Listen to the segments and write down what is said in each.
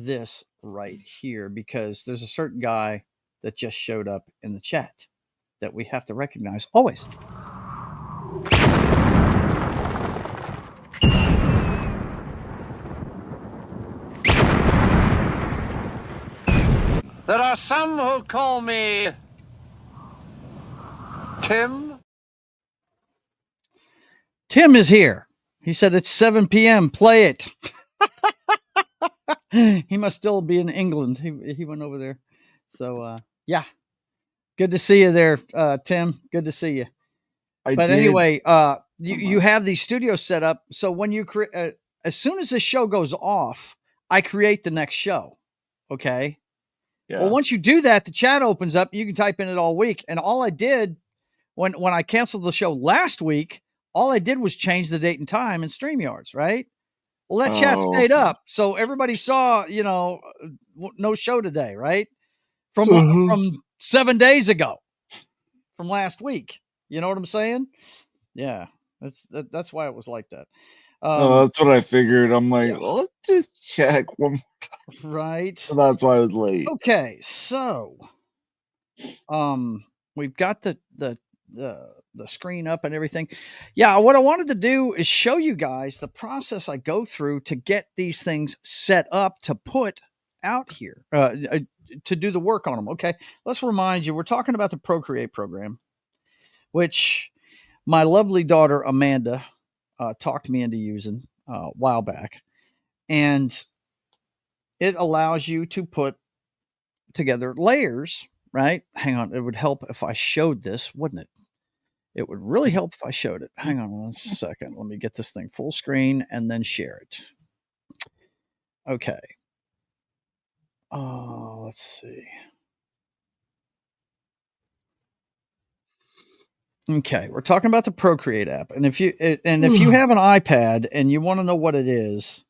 this right here because there's a certain guy that just showed up in the chat that we have to recognize always. There are some who call me Tim. Tim is here. He said it's 7 p.m. Play it. He must still be in England. He went over there. So yeah. Good to see you there, Tim. Good to see you. Anyway, you have these studios set up. So when you as soon as the show goes off, I create the next show. Okay. Yeah. Well, once you do that, the chat opens up. You can type in it all week. And all I did when I canceled the show last week, all I did was change the date and time in StreamYards, right? Well, that chat stayed up. So everybody saw, no show today, right? From 7 days ago, from last week. You know what I'm saying? Yeah, that's why it was like that. That's what I figured. I'm like, let's just check one more time. Right. So that's why I was late. Okay, so we've got the screen up and everything. Yeah, what I wanted to do is show you guys the process I go through to get these things set up to put out here, to do the work on them. Okay, let's remind you, we're talking about the Procreate program, which my lovely daughter Amanda talked me into using a while back, and it allows you to put together layers, right? Hang on, it would help if I showed this, wouldn't it? It would really help if I showed it. Hang on 1 second. Let me get this thing full screen and then share it. Okay. Let's see. Okay, we're talking about the Procreate app, and if you have an iPad and you want to know what it is,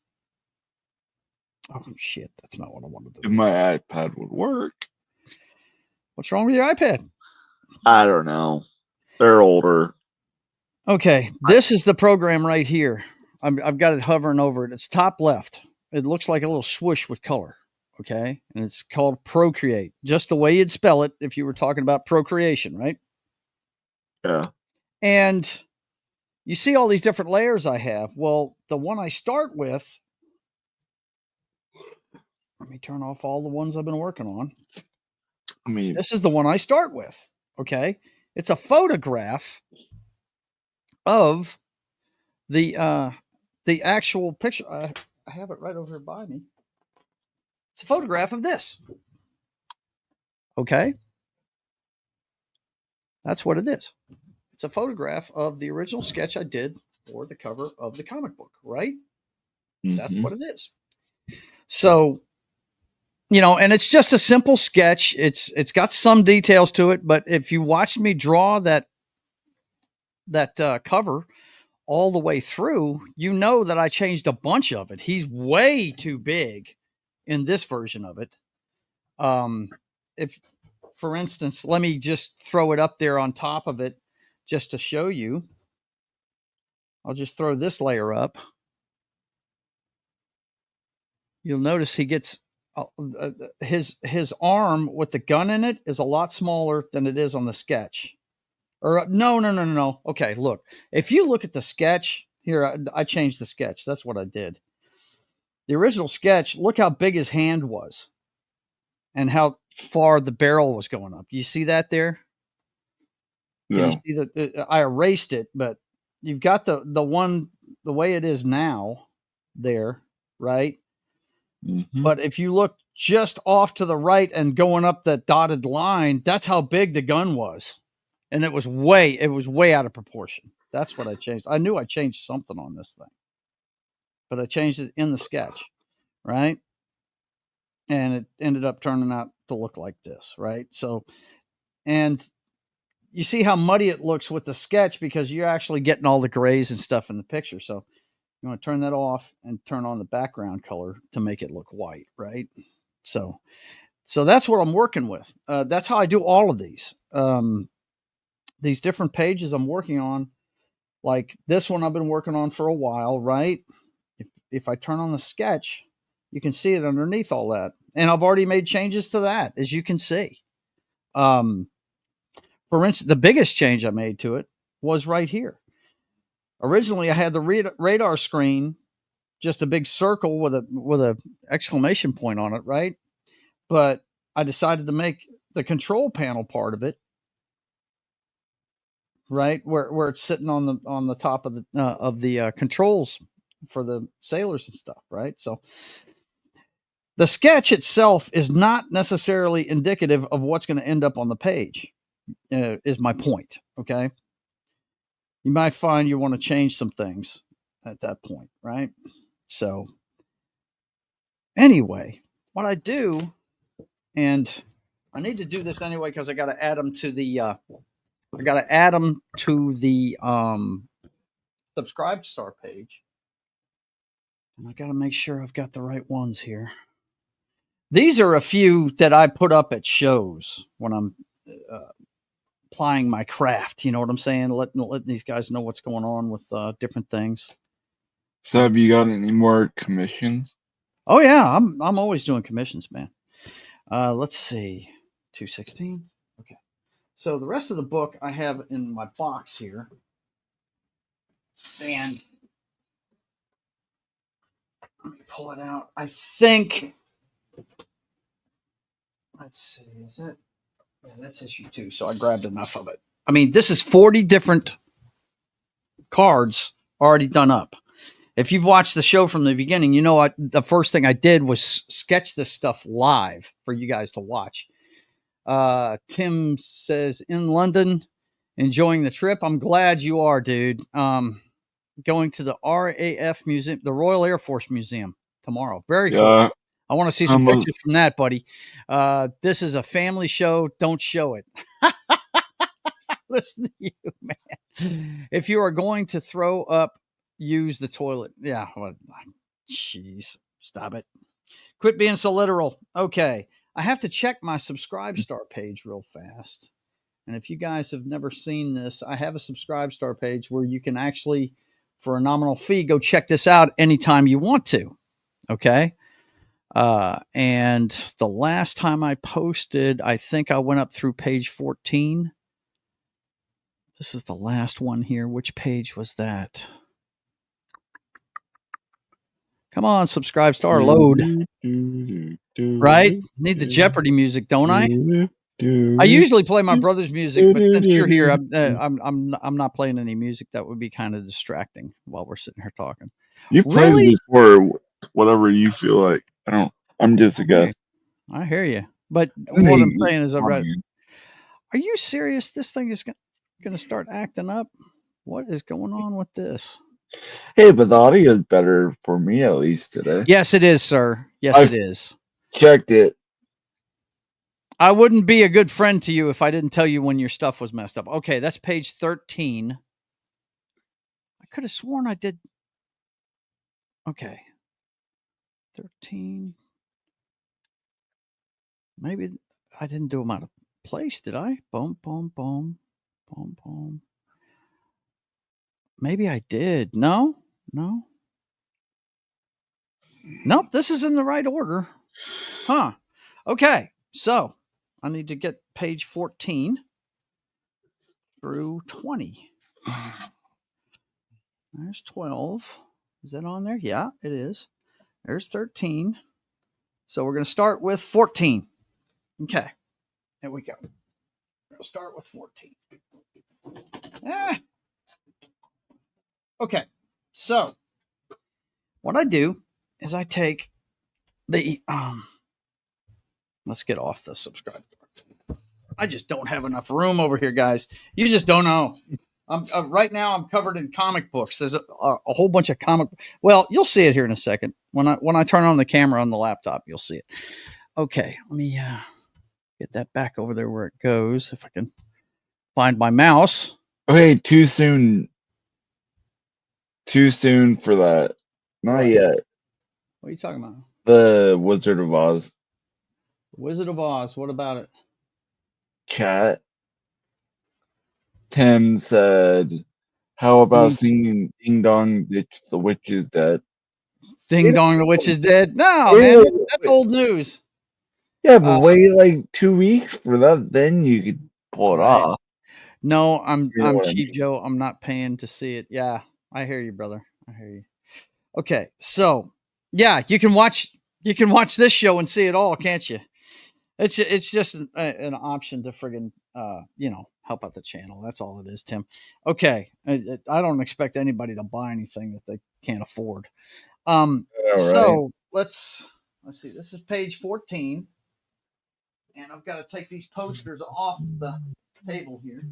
oh shit, that's not what I wanted to do. If my iPad would work. What's wrong with your iPad? I don't know. They're older. Okay, this is the program right here. I've got it hovering over it. It's top left. It looks like a little swoosh with color. Okay, and it's called Procreate, just the way you'd spell it if you were talking about procreation, right? Yeah. And you see all these different layers I have. Well, the one I start with, let me turn off all the ones I've been working on. I mean, this is the one I start with. Okay, it's a photograph of the actual picture. I have it right over here by me. It's a photograph of this. Okay, that's what it is. It's a photograph of the original sketch I did for the cover of the comic book, right? Mm-hmm. That's what it is. So, and it's just a simple sketch. It's got some details to it, but if you watch me draw that cover all the way through, you know that I changed a bunch of it. He's way too big in this version of it. If, for instance, let me just throw it up there on top of it just to show you. I'll just throw this layer up. You'll notice he gets his arm with the gun in it is a lot smaller than it is on the sketch. Or no. Okay, look. If you look at the sketch here, I changed the sketch. That's what I did. The original sketch, look how big his hand was and how far the barrel was going up. You see that there? Yeah. You see that I erased it, but you've got the one the way it is now there, right? Mm-hmm. But if you look just off to the right and going up that dotted line, that's how big the gun was. And it was way out of proportion. That's what I changed. I knew I changed something on this thing, but I changed it in the sketch, right? And it ended up turning out to look like this, right? So, and you see how muddy it looks with the sketch because you're actually getting all the grays and stuff in the picture. So you want to turn that off and turn on the background color to make it look white, right? So that's what I'm working with. That's how I do all of these. These different pages I'm working on, like this one I've been working on for a while, right? If I turn on the sketch, You can see it underneath all that. And I've already made changes to that, as you can see. For instance, the biggest change I made to it was right here. Originally, I had the radar screen, just a big circle with a exclamation point on it, right? But I decided to make the control panel part of it, right, where it's sitting on the top of the controls for the sailors and stuff, right? So the sketch itself is not necessarily indicative of what's going to end up on the page. Is my point. Okay, you might find you want to change some things at that point, right? So anyway, what I do, and I need to do this anyway because I got to add them to the subscribe star page, and I got to make sure I've got the right ones here. These are a few that I put up at shows when I'm applying my craft. You know what I'm saying? Letting these guys know what's going on with different things. So have you got any more commissions? Oh yeah, I'm always doing commissions, man. Let's see, 216. Okay, so the rest of the book I have in my box here, and let me pull it out. I think. Let's see, is that? Yeah, that's issue 2. So I grabbed enough of it. I mean, this is 40 different cards already done up. If you've watched the show from the beginning, you know the first thing I did was sketch this stuff live for you guys to watch. Tim says, in London, enjoying the trip. I'm glad you are, dude. Going to the RAF Museum, the Royal Air Force Museum tomorrow. Very cool. I want to see some pictures from that, buddy. This is a family show. Don't show it. Listen to you, man. If you are going to throw up, use the toilet. Yeah. Jeez. Stop it. Quit being so literal. Okay. I have to check my subscribe star page real fast. And if you guys have never seen this, I have a subscribe star page where you can actually, for a nominal fee, go check this out anytime you want to. Okay. And the last time I posted, I think I went up through page 14. This is the last one here. Which page was that? Come on, subscribe star, load. Right? Need the Jeopardy music, don't I? I usually play my brother's music, but since you're here, I'm not playing any music. That would be kind of distracting while we're sitting here talking. You played before, whatever you feel like. I'm just a guest. I hear you, but what I'm saying is, are you serious? This thing is going to start acting up. What is going on with this? Hey, but the audio is better for me at least today. Yes, it is, sir. Yes, it is. Checked it. I wouldn't be a good friend to you if I didn't tell you when your stuff was messed up. Okay, that's page 13. I could have sworn I did. Okay. 13. Maybe I didn't do them out of place, did I? Boom, boom, boom, boom, boom. Maybe I did. No. Nope, this is in the right order. Huh. Okay, so I need to get page 14 through 20. There's 12. Is that on there? Yeah, it is. There's 13. So we're going to start with 14. Okay, here we go. We'll start with 14. Okay, so what I do is I take the let's get off the subscribe. I just don't have enough room over here, guys. You just don't know. Right now I'm covered in comic books. There's a whole bunch of comic. Well, you'll see it here in a second. When I turn on the camera on the laptop, you'll see it. Okay, let me get that back over there where it goes. If I can find my mouse. Okay, too soon. Too soon for that. Not yet. What are you talking about? The Wizard of Oz. Wizard of Oz. What about it? Chat. Tim said, how about singing Ding Dong, the witch is dead? Ding dong, the witch is dead. No, Wait, man, wait, that's wait. old news. Yeah, but wait like 2 weeks for that, then you could pull it Right. off. No, You know I'm what I cheap, mean? Joe. I'm not paying to see it. Yeah, I hear you, brother. I hear you. Okay, so yeah, you can watch this show and see it all, can't you? It's just an option to friggin' help out the channel. That's all it is, Tim. Okay, I don't expect anybody to buy anything that they can't afford. All right. So let's see. This is page 14, and I've got to take these posters off the table here.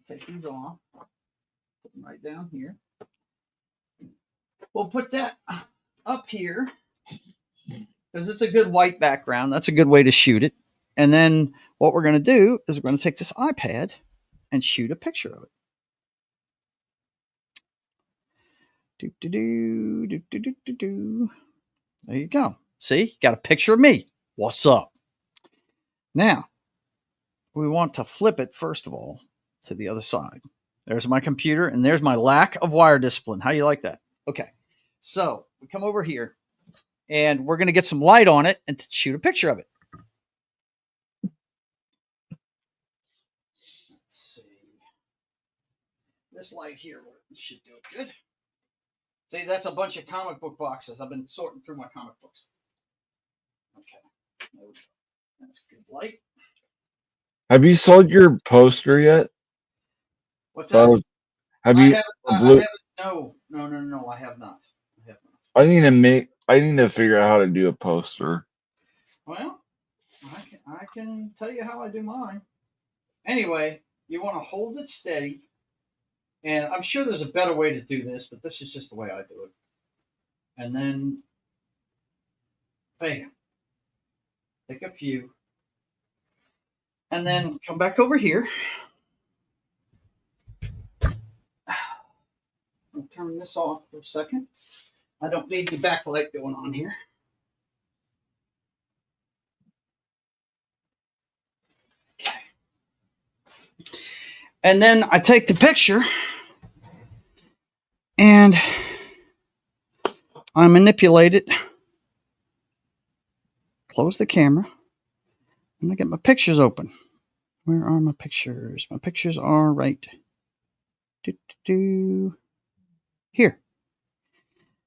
Take these off. Put them right down here. We'll put that up here because it's a good white background. That's a good way to shoot it. And then what we're going to do is we're going to take this iPad and shoot a picture of it. There you go. See, got a picture of me. What's up? Now, we want to flip it, first of all, to the other side. There's my computer, and there's my lack of wire discipline. How you like that? Okay. So we come over here, and we're going to get some light on it and shoot a picture of it. Let's see. This light here should do it good. See, that's a bunch of comic book boxes. I've been sorting through my comic books. Okay. There we go. That's good light. Have you sold your poster yet? What's that? Have you? No, I have not. I need to figure out how to do a poster. Well, I can tell you how I do mine. Anyway, you want to hold it steady, and I'm sure there's a better way to do this, but this is just the way I do it. And then, bam, take a few, and then come back over here. I'll turn this off for a second. I don't need the backlight going on here. Okay. And then I take the picture and I manipulate it. Close the camera. And I get my pictures open. Where are my pictures? My pictures are right here.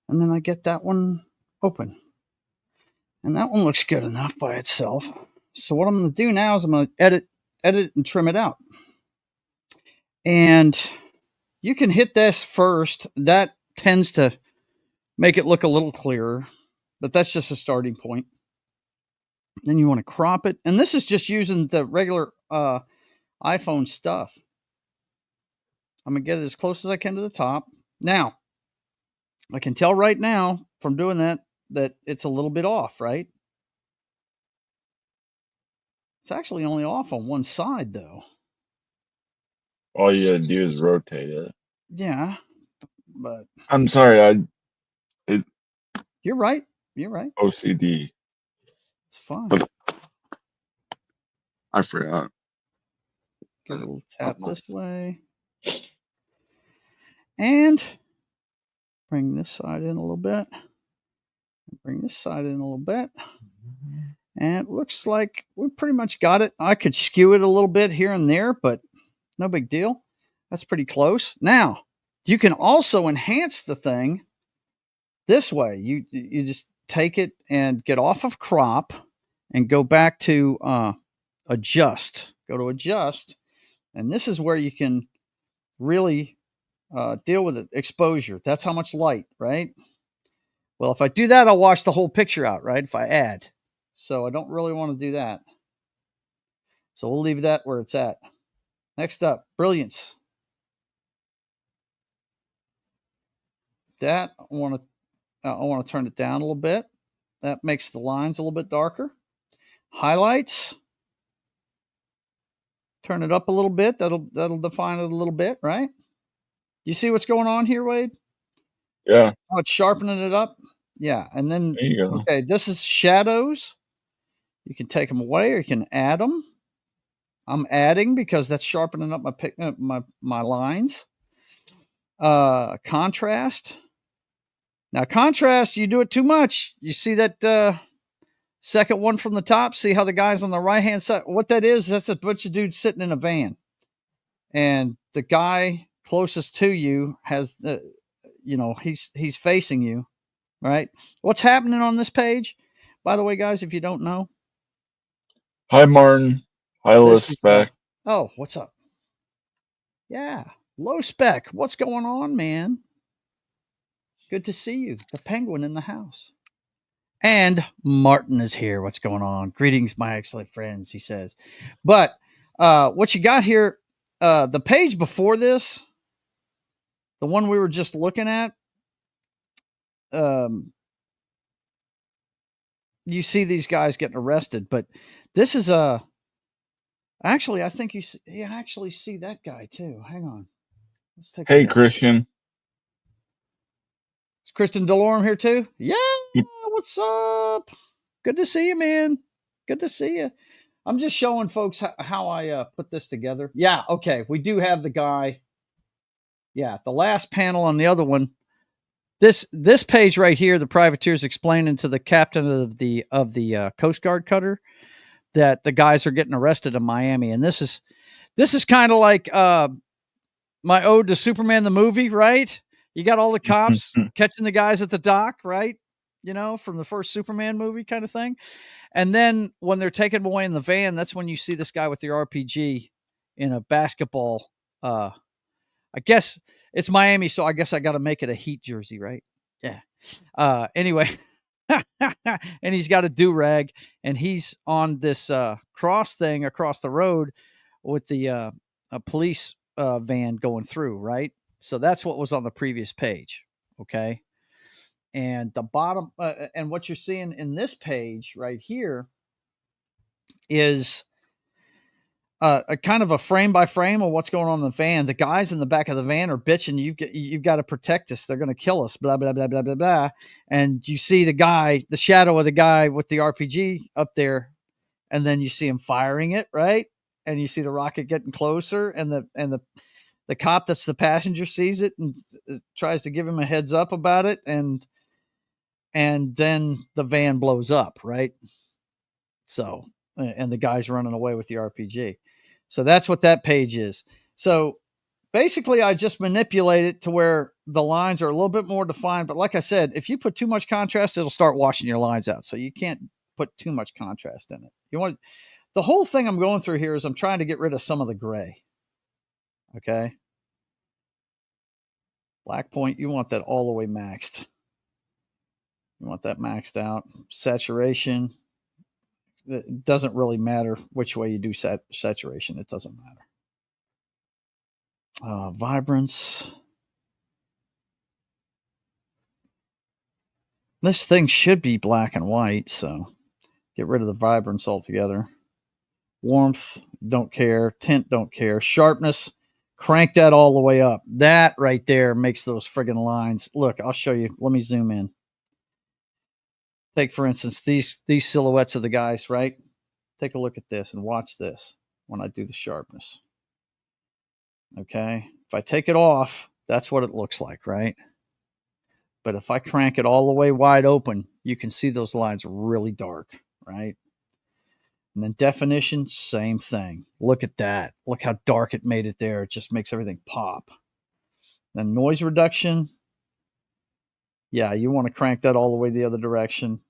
And then I get that one open. And that one looks good enough by itself. So what I'm going to do now is I'm going to edit and trim it out. And you can hit this first. That tends to make it look a little clearer, but that's just a starting point. Then you want to crop it. And this is just using the regular iPhone stuff. I'm going to get it as close as I can to the top. Now, I can tell right now from doing that it's a little bit off, right? It's actually only off on one side, though. All you gotta do is rotate it. Yeah, but I'm sorry, you're right. You're right. OCD. It's fine. But I forgot. Get a little tap this way. And bring this side in a little bit. Bring this side in a little bit. And it looks like we pretty much got it. I could skew it a little bit here and there, but no big deal. That's pretty close. Now, you can also enhance the thing this way. You just take it and get off of crop and go back to adjust. Go to adjust. And this is where you can really deal with it. Exposure. That's how much light, right? Well, if I do that, I'll wash the whole picture out, right? If I add. So I don't really want to do that. So we'll leave that where it's at. Next up, brilliance. That I want to turn it down a little bit. That makes the lines a little bit darker. Highlights. Turn it up a little bit. That'll define it a little bit, right? You see what's going on here, Wade? Yeah. Oh, it's sharpening it up. Yeah, and then there you go. Okay, this is shadows. You can take them away or you can add them. I'm adding because that's sharpening up my lines. Contrast. Now, contrast, you do it too much. You see that second one from the top? See how the guy's on the right-hand side? What that is, that's a bunch of dudes sitting in a van. And the guy closest to you has, he's facing you, right? What's happening on this page, by the way, guys, if you don't know? Hi, Martin. Hi, Low Spec. Oh, what's up? Yeah, Low Spec. What's going on, man? Good to see you. The penguin in the house. And Martin is here. What's going on? Greetings, my excellent friends, he says. But what you got here, the page before this, the one we were just looking at, you see these guys getting arrested. But this is actually, I think you actually see that guy too. Hang on. Let's take Hey, Christian. Is Kristen Delorme here too? Yeah. What's up? Good to see you, man. Good to see you. I'm just showing folks how I put this together. Yeah, okay. We do have the guy. Yeah, the last panel on the other one. This page right here, the privateer's explaining to the captain of the Coast Guard cutter that the guys are getting arrested in Miami, and this is kind of like my ode to Superman the movie, right? You got all the cops catching the guys at the dock, right? From the first Superman movie kind of thing. And then when they're taking them away in the van, that's when you see this guy with the RPG in a basketball. I guess it's Miami, so I guess I got to make it a Heat jersey, right? Yeah. Anyway, and he's got a do-rag, and he's on this cross thing across the road with the a police van going through, right? So that's what was on the previous page, okay? And the bottom, and what you're seeing in this page right here is a kind of a frame by frame of what's going on in the van. The guys in the back of the van are bitching, you've got to protect us. They're going to kill us, blah, blah, blah, blah, blah, blah. And you see the shadow of the guy with the RPG up there, and then you see him firing it, right? And you see the rocket getting closer, and the cop that's the passenger sees it and tries to give him a heads up about it, and then the van blows up, right? So, and the guy's running away with the RPG. So that's what that page is. So basically, I just manipulate it to where the lines are a little bit more defined. But like I said, if you put too much contrast, it'll start washing your lines out. So you can't put too much contrast in it. The whole thing I'm going through here is I'm trying to get rid of some of the gray. Okay. Black point, you want that all the way maxed. You want that maxed out. Saturation. It doesn't really matter which way you do saturation. It doesn't matter. Vibrance. This thing should be black and white, so get rid of the vibrance altogether. Warmth, don't care. Tint, don't care. Sharpness, crank that all the way up. That right there makes those friggin' lines. Look, I'll show you. Let me zoom in. Take, for instance, these silhouettes of the guys, right? Take a look at this and watch this when I do the sharpness. Okay. If I take it off, that's what it looks like, right? But if I crank it all the way wide open, you can see those lines really dark, right? And then definition, same thing. Look at that. Look how dark it made it there. It just makes everything pop. Then noise reduction. Yeah, you want to crank that all the way the other direction.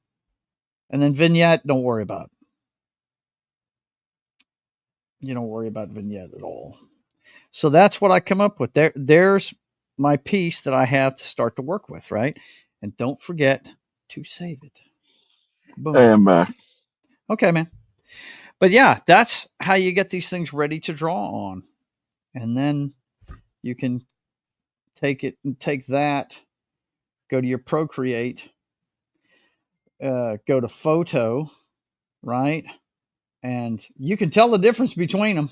And then vignette, don't worry about. You don't worry about vignette at all. So that's what I come up with. There's my piece that I have to start to work with, right? And don't forget to save it. Boom. I am back. Okay, man. But yeah, that's how you get these things ready to draw on. And then you can take that, go to your Procreate, go to photo, right? And you can tell the difference between them.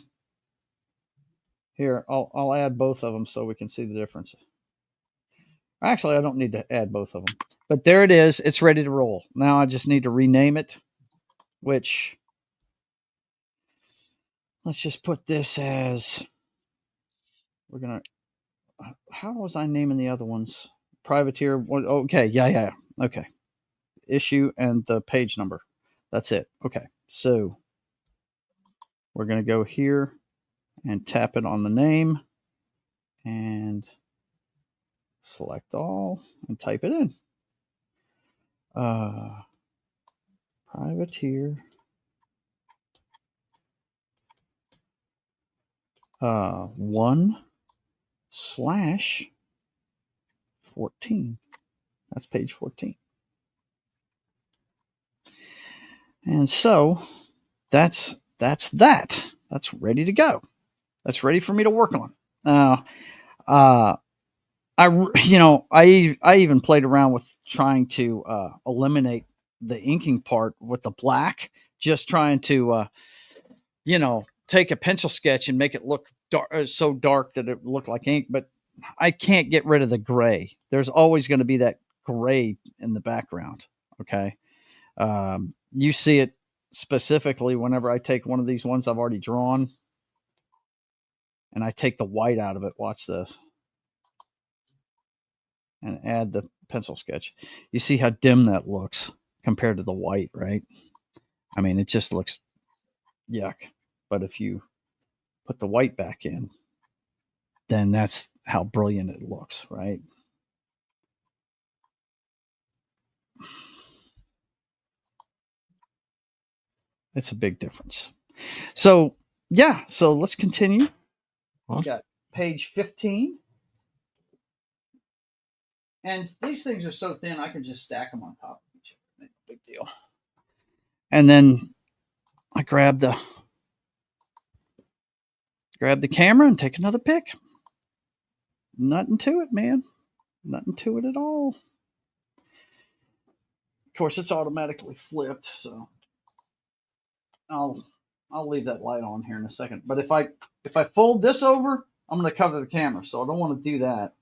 Here, I'll add both of them so we can see the differences. Actually, I don't need to add both of them. But there it is. It's ready to roll. Now I just need to rename it, which let's just put this as, how was I naming the other ones? privateer. Okay, yeah. Okay, issue and the page number. That's it. Okay, so we're gonna go here and tap it on the name and select all and type it in. Privateer. 1/14. That's page 14. And so that's that. That's ready to go. That's ready for me to work on. I even played around with trying to eliminate the inking part with the black, just trying to take a pencil sketch and make it look so dark that it looked like ink, but I can't get rid of the gray. There's always going to be that gray in the background. Okay. You see it specifically whenever I take one of these ones I've already drawn and I take the white out of it. Watch this. And add the pencil sketch. You see how dim that looks compared to the white, right? I mean, it just looks yuck. But if you put the white back in, then that's how brilliant it looks, right? It's a big difference. So, yeah, so let's continue. We got page 15. And these things are so thin, I can just stack them on top of each other. No big deal. And then I grab the camera and take another pic. Nothing to it, man. Nothing to it at all. Of course, it's automatically flipped, so I'll leave that light on here in a second. But if I fold this over, I'm going to cover the camera, so I don't want to do that.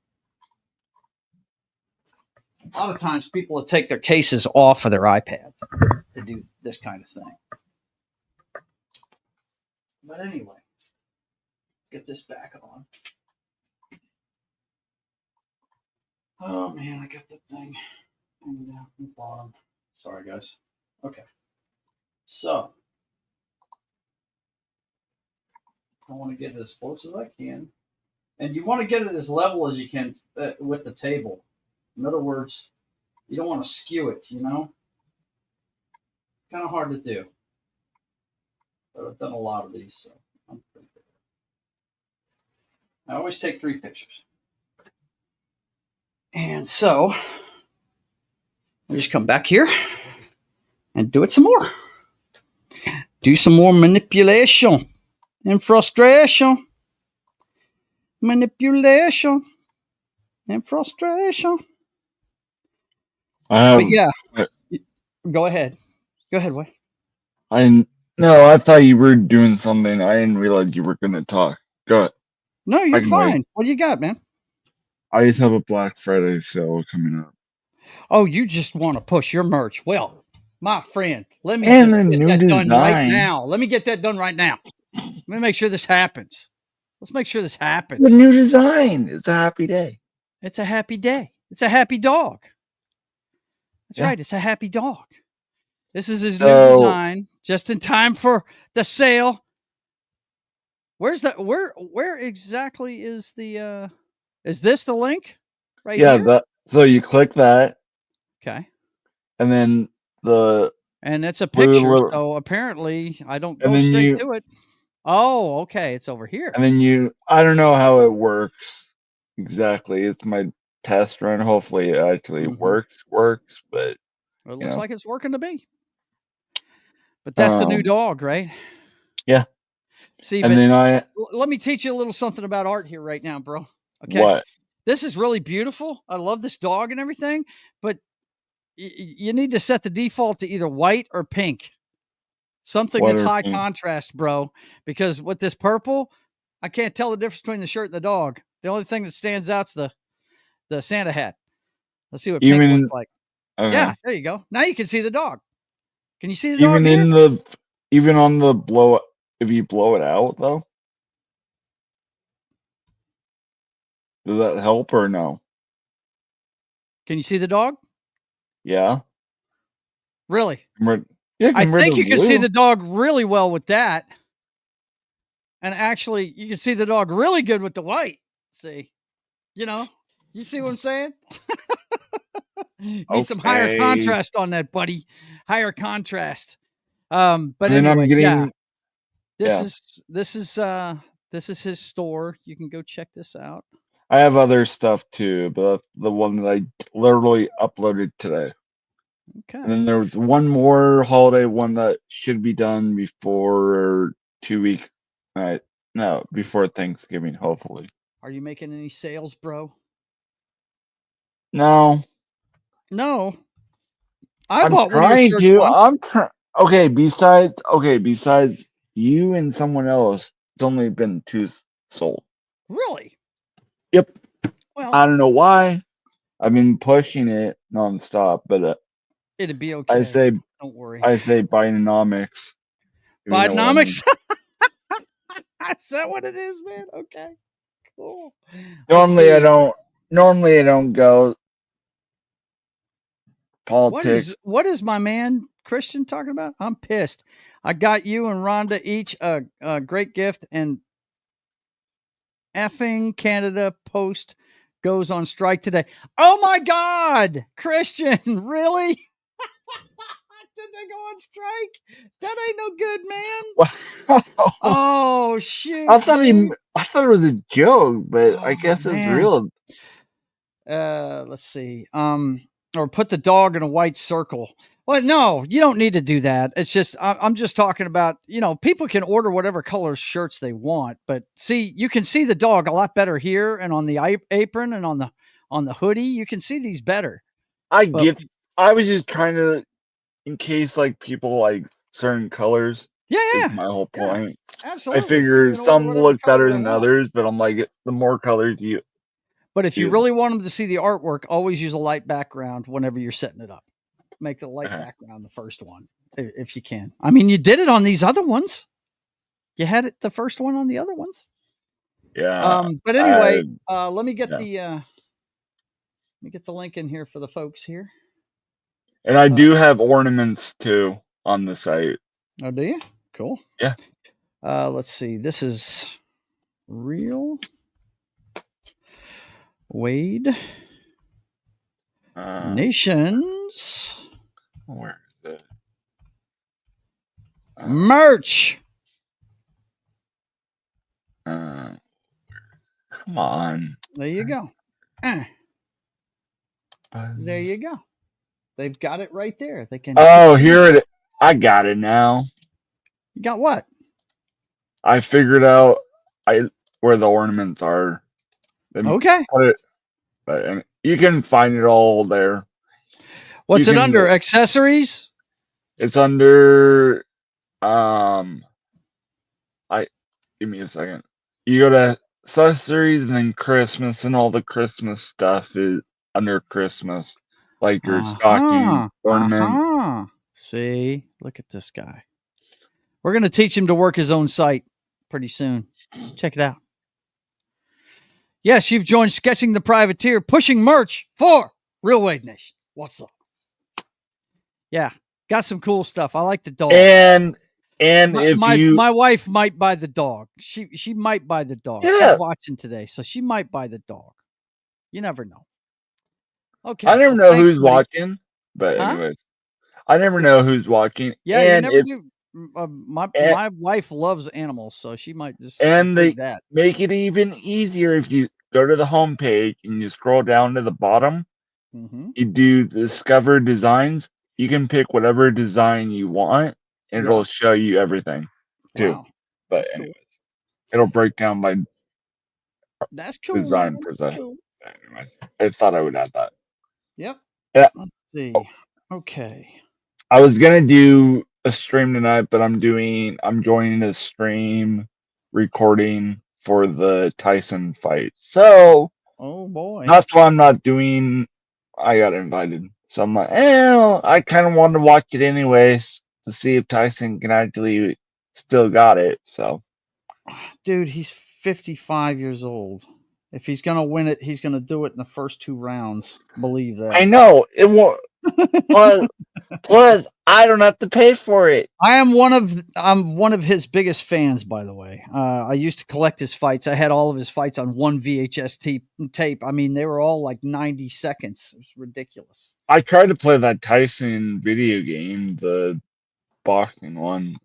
A lot of times people will take their cases off of their iPads to do this kind of thing. But anyway, get this back on. Oh man, I got the thing hanging down from the bottom. Sorry guys. Okay. So I want to get it as close as I can. And you want to get it as level as you can with the table. In other words, you don't want to skew it, Kind of hard to do. But I've done a lot of these, so I'm pretty good. I always take 3 pictures. And so I'll just come back here and do it some more. Do some more manipulation and frustration. Manipulation and frustration. But yeah, go ahead. Go ahead, Wade. No, I thought you were doing something. I didn't realize you were going to talk. Go ahead. No, you're fine. Wait. What do you got, man? I just have a Black Friday sale coming up. Oh, you just want to push your merch. Well, my friend, let me get that done right now. Let me get that done right now. Let me make sure this happens. Let's make sure this happens. The new design. It's a happy day. It's a happy day. It's a happy dog. That's right. It's a happy dog. This is his new design, just in time for the sale. Where's the where exactly is the is this the link? Right here? Yeah, so you click that. Okay. And then and it's a picture, so apparently I don't go straight to it. Oh, okay. It's over here. And then I don't know how it works exactly. It's my test run. Hopefully it actually works, but it looks like it's working to me. But that's the new dog, right? Yeah. See, and then let me teach you a little something about art here right now, bro. Okay. What? This is really beautiful. I love this dog and everything, but you need to set the default to either white or pink. Something that's high contrast, bro. Because with this purple, I can't tell the difference between the shirt and the dog. The only thing that stands out's the Santa hat. Let's see what pink looks like. Yeah, there you go. Now you can see the dog. Can you see the dog? Even on the blow, if you blow it out though, does that help or no? Can you see the dog? Yeah. Really? Yeah, I compared think to you can see blue. the dog really well with that. And actually, you can see the dog really good with the white. See, you see what I'm saying? Need some higher Okay. contrast on that, buddy. Higher contrast. But And then anyway, I'm getting this is his store. You can go check this out. I have other stuff too, but the one that I literally uploaded today. Okay. And then there was one more holiday one that should be done before 2 weeks. No, before Thanksgiving, hopefully. Are you making any sales, bro? No, No. I I'm bought one of your trying shirts to. once. Okay, besides you and someone else, it's only been 2 sold. Really? Yep. Well, I don't know why. I've been pushing it nonstop, but it'd be okay. Don't worry. I say Bidenomics. if you know what I mean. Bidenomics? Is that what it is, man? Okay. Cool. Normally I don't go politics. What is my man Christian talking about? I'm pissed. I got you and Rhonda each a great gift, and effing Canada Post goes on strike today. Oh my God, Christian, really? Did they go on strike? That ain't no good, man. Oh shoot! I thought it was a joke, but I guess it's man. real. Let's see. Or put the dog in a white circle. Well, no, you don't need to do that. It's just I'm just talking about, people can order whatever color shirts they want, but see, you can see the dog a lot better here and on the apron and on the hoodie. You can see these better. I was just trying to, in case like people like certain colors. Yeah. Is my whole point. Absolutely. I figure some look better than others, but I'm like, the more colors you. But if you really want them to see the artwork, always use a light background whenever you're setting it up. Make the light background the first one, if you can. I mean, you did it on these other ones. You had it the first one on the other ones. Yeah. But anyway, let me get the link in here for the folks here. And I do have ornaments too on the site. Oh, do you? Cool. Yeah. Let's see. This is Real Wade Nations. Where is it? Merch. Come on. There you go. There you go. They've got it right there. They can. Oh, here it is. I got it now. You got what? I figured out where the ornaments are. Okay. But you can find it all there. What's it under? Accessories? It's under give me a second. You go to accessories and then Christmas, and all the Christmas stuff is under Christmas. Like your stocking, ornament. See, look at this guy. We're going to teach him to work his own site pretty soon. Check it out. Yes, you've joined Sketching the Privateer, pushing merch for Real Wade Nation. What's up? Yeah, got some cool stuff. I like the dog. And my wife might buy the dog. She might buy the dog. Yeah. She's watching today, so she might buy the dog. You never know. Okay. I never know who's watching, but anyways, I never know who's watching. Yeah, you never do. My wife loves animals, so she might just they that. Make it even easier if you go to the home page and you scroll down to the bottom. Mm-hmm. You do Discover Designs. You can pick whatever design you want, and it'll show you everything too. Wow. But That's anyways, cool. it'll break down by That's cool, design per se. Cool. Anyways, I thought I would add that. Yep. Yeah. Let's see. Okay. I was gonna do a stream tonight, but I'm joining a stream recording for the Tyson fight. So, oh boy, that's why I'm not doing. I got invited, so I'm like, I kind of wanted to watch it anyways to see if Tyson can actually still got it. So, dude, he's 55 years old. If he's going to win it, he's going to do it in the first 2 rounds. Believe that. I know it won't. Plus, I don't have to pay for it. I'm one of his biggest fans, by the way. I used to collect his fights. I had all of his fights on one VHS tape. I mean, they were all like 90 seconds. It was ridiculous. I tried to play that Tyson video game, the boxing one.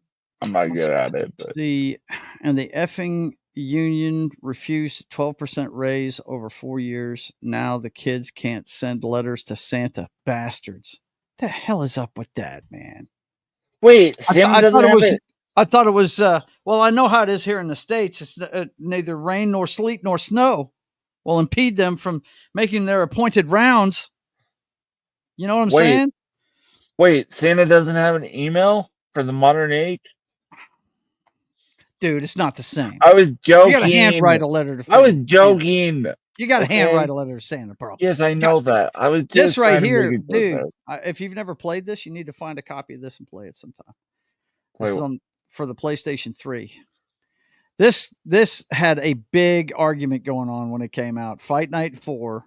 I'm not good at it, but the effing union refused 12% raise over 4 years. Now the kids can't send letters to Santa. Bastards. The hell is up with that, man? wait, Santa doesn't have it. I thought it was, well, I know how it is here in the States. It's neither rain nor sleet nor snow will impede them from making their appointed rounds. You know what I'm saying? Wait, Santa doesn't have an email for the modern age? Dude, it's not the same. I was joking. You got to handwrite a letter to I was joking. Santa. You got to handwrite a letter to Santa, bro. Yes, I know that. I was just this right here, dude. If you've never played this, you need to find a copy of this and play it sometime. This is for the PlayStation 3. This had a big argument going on when it came out. Fight Night 4,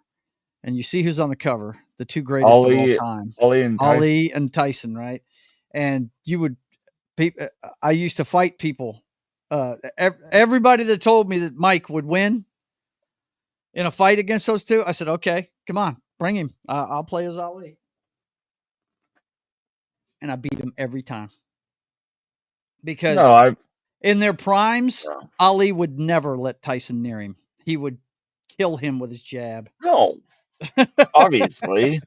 and you see who's on the cover, the 2 greatest of all time. Ali and Tyson, right? And I used to fight people. Everybody that told me that Mike would win in a fight against those 2, I said, okay, come on, bring him. I'll play as Ali. And I beat him every time. Because in their primes, Ali would never let Tyson near him. He would kill him with his jab. No, obviously.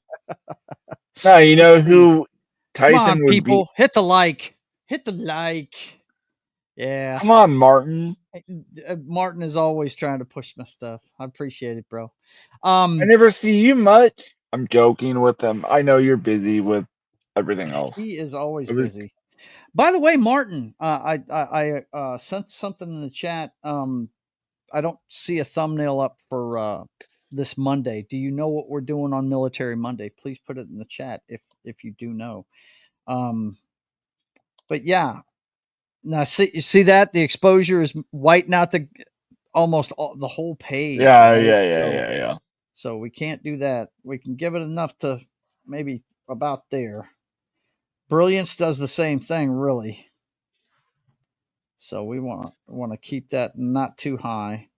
No, you know who Tyson would people be? Hit the like. Yeah. Come on, Martin. Martin is always trying to push my stuff. I appreciate it, bro. I never see you much. I'm joking with him. I know you're busy with everything else. He is always busy. By the way, Martin, I sent something in the chat. I don't see a thumbnail up for this Monday. Do you know what we're doing on Military Monday? Please put it in the chat if you do know. But yeah, now you see that the exposure is whitening out almost the whole page. Yeah. So we can't do that. We can give it enough to maybe about there. Brilliance does the same thing, really. So we want to keep that not too high.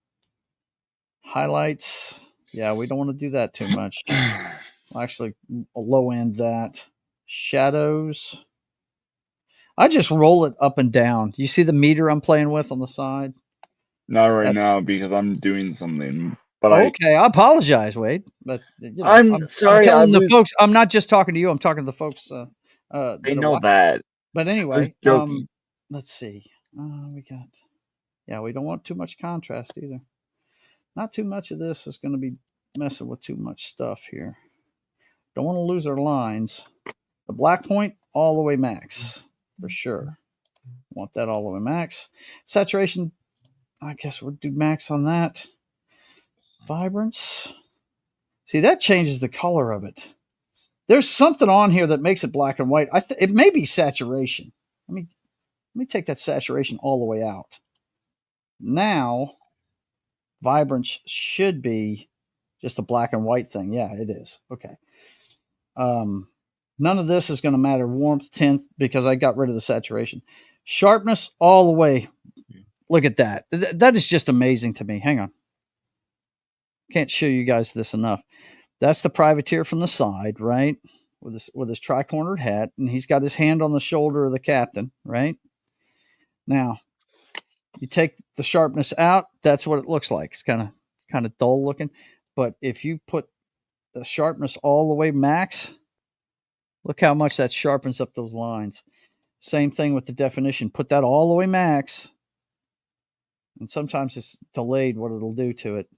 Highlights, yeah, we don't want to do that too much. Actually, low end that. Shadows, I just roll it up and down. You see the meter I'm playing with on the side? Not right now because I'm doing something. But okay, I apologize, Wade. But I'm sorry. I'm telling the folks. I'm not just talking to you. I'm talking to the folks. They know that. But anyway, let's see. We don't want too much contrast either. Not too much of this is going to be messing with too much stuff here. Don't want to lose our lines. The black point all the way max for sure. Want that all the way max. Saturation, I guess we'll do max on that. Vibrance. See, that changes the color of it. There's something on here that makes it black and white. It may be saturation. Let me take that saturation all the way out. Now, vibrance should be just a black and white thing. Yeah, it is. Okay. None of this is going to matter. Warmth, tint, because I got rid of the saturation. Sharpness all the way. Look at that. That is just amazing to me. Hang on. Can't show you guys this enough. That's the privateer from the side, right? With his tri-cornered hat, and he's got his hand on the shoulder of the captain, right? Now, you take the sharpness out, that's what it looks like. It's kind of dull looking. But if you put the sharpness all the way max, look how much that sharpens up those lines. Same thing with the definition. Put that all the way max, and sometimes it's delayed what it'll do to it.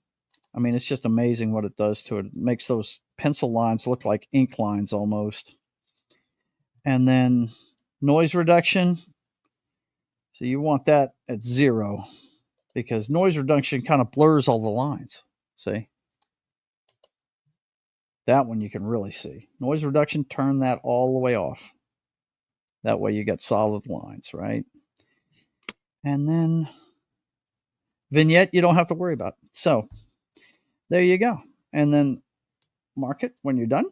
I mean, it's just amazing what it does to it. It makes those pencil lines look like ink lines almost. And then noise reduction. So you want that at 0 because noise reduction kind of blurs all the lines. See? That one you can really see. Noise reduction, turn that all the way off. That way you get solid lines, right? And then vignette, you don't have to worry about. So there you go. And then mark it when you're done.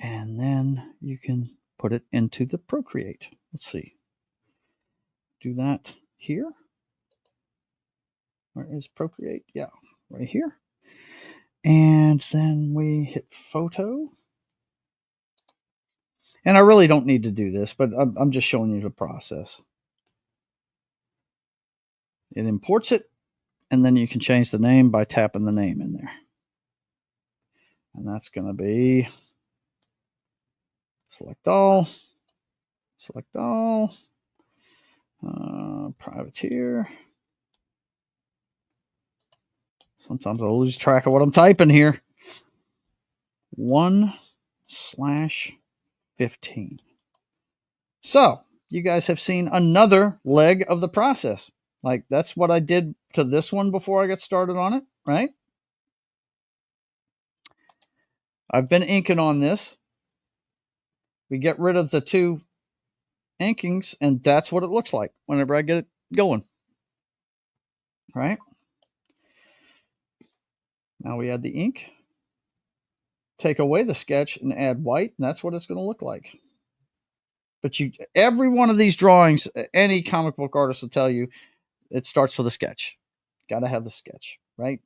And then you can put it into the Procreate. Let's see. Do that here. Where is Procreate? Yeah, right here. And then we hit photo. And I really don't need to do this, but I'm just showing you the process. It imports it, and then you can change the name by tapping the name in there. And that's going to be select all, privateer. Sometimes I'll lose track of what I'm typing here. 1/15. So you guys have seen another leg of the process. Like that's what I did to this one before I got started on it, right? I've been inking on this. We get rid of the 2 inkings, and that's what it looks like whenever I get it going. Right? Now we add the ink. Take away the sketch and add white, and that's what it's going to look like. But every one of these drawings, any comic book artist will tell you, it starts with a sketch. Got to have the sketch, right?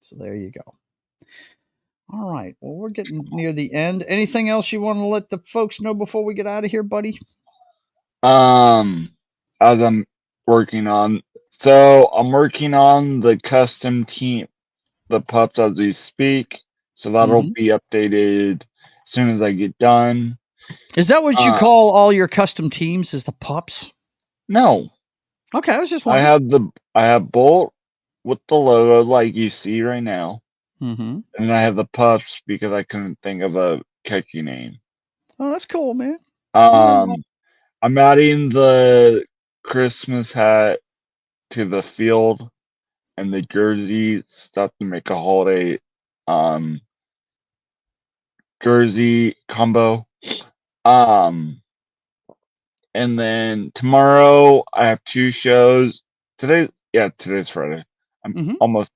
So there you go. All right. Well, we're getting near the end. Anything else you want to let the folks know before we get out of here, buddy? As I'm working on, I'm working on the custom team, the pups as we speak. So that'll be updated as soon as I get done. Is that what you call all your custom teams? Is the pups? No. Okay, I was just wondering. I have Bolt with the logo like you see right now. And I have the pups because I couldn't think of a catchy name. Oh, that's cool, man. I'm adding the Christmas hat to the field and the jersey stuff to make a holiday jersey combo. And then tomorrow I have 2 shows. Today's Friday. I'm almost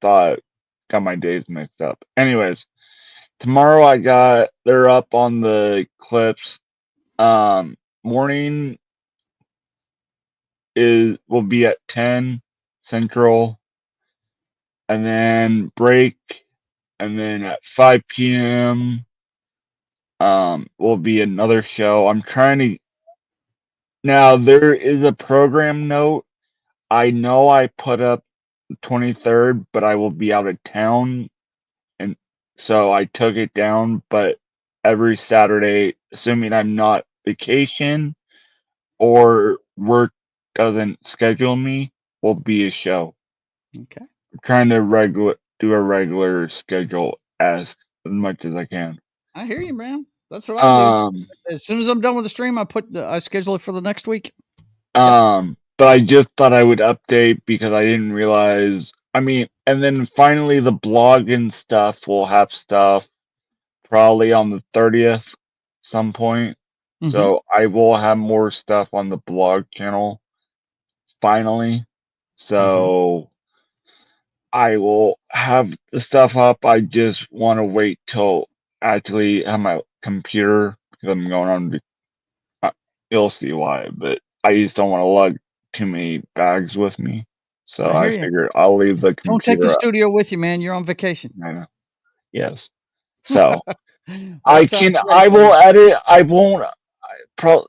got my days mixed up. Anyways, tomorrow they're up on the clips. Morning will be at 10 Central, and then break, and then at 5 p.m. Will be another show. I'm trying to. Now there is a program note. I know I put up the 23rd, but I will be out of town, and so I took it down. But every Saturday, assuming I'm not vacation or work doesn't schedule me, will be a show. Okay. I'm trying to do a regular schedule as much as I can. I hear you, man. That's what I do. As soon as I'm done with the stream, I schedule it for the next week. But I just thought I would update because I didn't realize. I mean, and then finally the blog and stuff will have stuff probably on the 30th some point. So I will have more stuff on the blog channel finally. So I will have the stuff up. I just want to wait till actually have my computer because I'm going on. You'll see why, but I just don't want to lug too many bags with me. So I figured I'll leave the computer. Don't take the studio with you, man. You're on vacation. I know. Yes. So I will edit. I won't.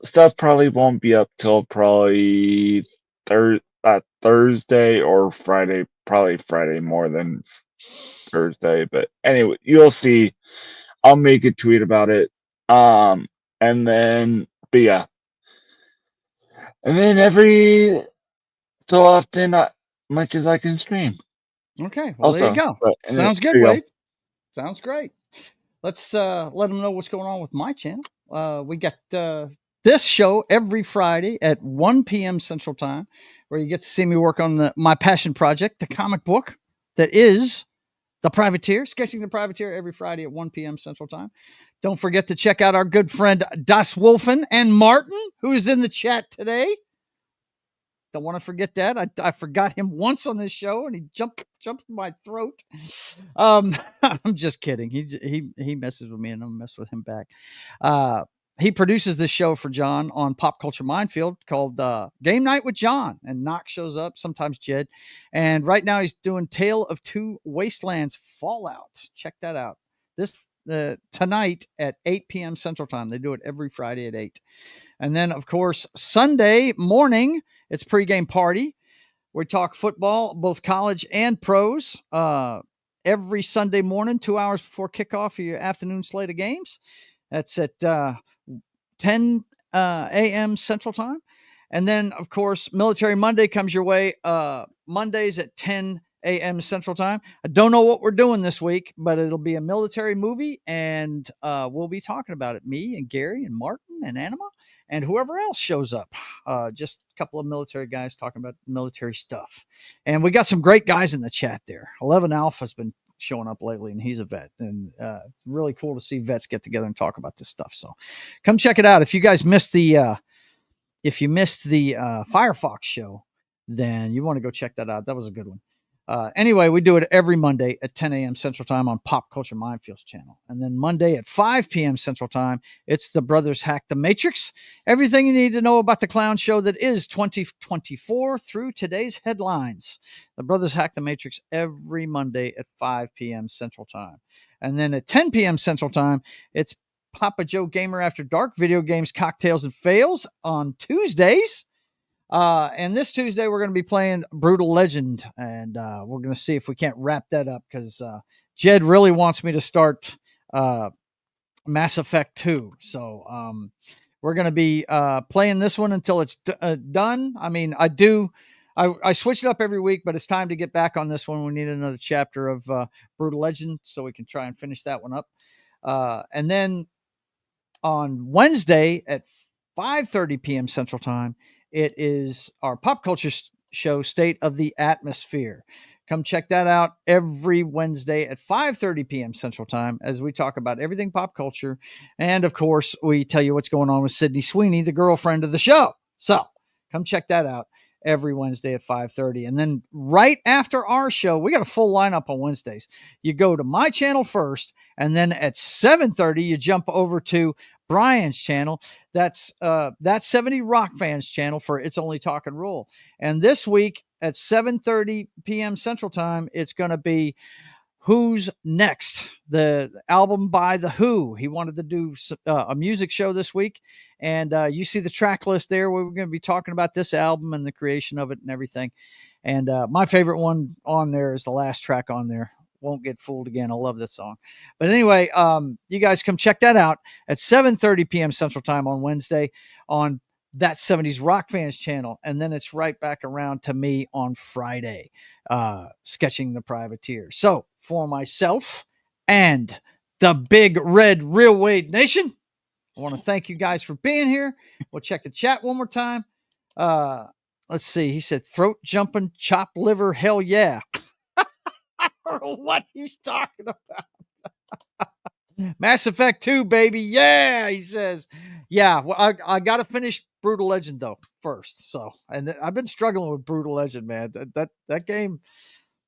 Stuff probably won't be up till probably Thursday or Friday. Probably Friday more than Thursday. But anyway, you'll see. I'll make a tweet about it. And then, but yeah. And then every so often, much as I can stream. Okay. Well, there you go. Sounds good, Wade. Sounds great. Let's let them know what's going on with my channel. We got this show every Friday at 1 p.m. Central Time, where you get to see me work on my passion project, the comic book that is The Privateer, Sketching the Privateer every Friday at 1 p.m. Central Time. Don't forget to check out our good friend Das Wolfen and Martin, who is in the chat today. Don't want to forget that. I forgot him once on this show, and he jumped in my throat. I'm just kidding. He messes with me, and I'll mess with him back. He produces this show for John on Pop Culture Minefield called Game Night with John, and Knox shows up, sometimes Jed. And right now he's doing Tale of Two Wastelands Fallout. Check that out. This tonight at 8 p.m. Central Time. They do it every Friday at 8. And then, of course, Sunday morning, it's pregame party. We talk football, both college and pros, every Sunday morning, 2 hours before kickoff of your afternoon slate of games. That's at 10 a.m. Central Time. And then, of course, Military Monday comes your way Mondays at 10 a.m. Central Time. I don't know what we're doing this week, but it'll be a military movie, and we'll be talking about it. Me and Gary and Martin and Anima and whoever else shows up. Just a couple of military guys talking about military stuff. And we got some great guys in the chat there. 11 Alpha's been showing up lately, and he's a vet, and really cool to see vets get together and talk about this stuff. So come check it out. If you guys missed the Firefox show, then you want to go check that out. That was a good one. Anyway, we do it every Monday at 10 a.m. Central Time on Pop Culture Minefield's channel. And then Monday at 5 p.m. Central Time, it's the Brothers Hack the Matrix. Everything you need to know about the clown show that is 2024 through today's headlines. The Brothers Hack the Matrix every Monday at 5 p.m. Central Time. And then at 10 p.m. Central Time, it's Papa Joe Gamer After Dark, video games, cocktails, and fails on Tuesdays. And this Tuesday, we're going to be playing Brutal Legend, and we're going to see if we can't wrap that up, because Jed really wants me to start Mass Effect 2. So we're going to be playing this one until it's done. I mean, I switch it up every week, but it's time to get back on this one. We need another chapter of Brutal Legend so we can try and finish that one up. And then on Wednesday at 5:30 p.m. Central Time, it is our pop culture show, State of the Atmosphere. Come check that out every Wednesday at 5:30 p.m. Central Time as we talk about everything pop culture. And, of course, we tell you what's going on with Sydney Sweeney, the girlfriend of the show. So come check that out every Wednesday at 5:30. And then right after our show, we got a full lineup on Wednesdays. You go to my channel first, and then at 7:30, you jump over to Brian's channel. That's 70 Rock Fans channel for It's Only Talk and Roll. And this week at 7:30 p.m. Central Time, it's going to be Who's Next, the album by The Who. He wanted to do a music show this week, and you see the track list there where we're going to be talking about this album and the creation of it and everything. And my favorite one on there is the last track on there, Won't Get Fooled Again. I love this song. But anyway, you guys come check that out at 7:30 p.m. Central Time on Wednesday on That 70s Rock Fans channel. And then it's right back around to me on Friday, sketching the Privateer. So for myself and the Big Red Real Wade Nation, I want to thank you guys for being here. We'll check the chat one more time. Let's see. He said, throat jumping, chopped liver, hell yeah. I don't know what he's talking about. Mass Effect 2, baby. Yeah, he says. Yeah, well, I got to finish Brutal Legend, though, first. So, and I've been struggling with Brutal Legend, man. That game,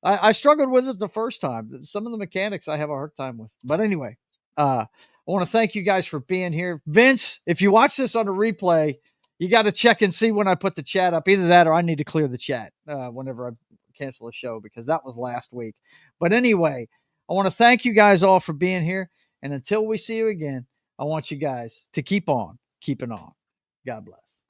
I struggled with it the first time. Some of the mechanics I have a hard time with. But anyway, I want to thank you guys for being here. Vince, if you watch this on a replay, you got to check and see when I put the chat up. Either that or I need to clear the chat whenever I cancel a show, because that was last week. But anyway, I want to thank you guys all for being here. And until we see you again, I want you guys to keep on keeping on. God bless.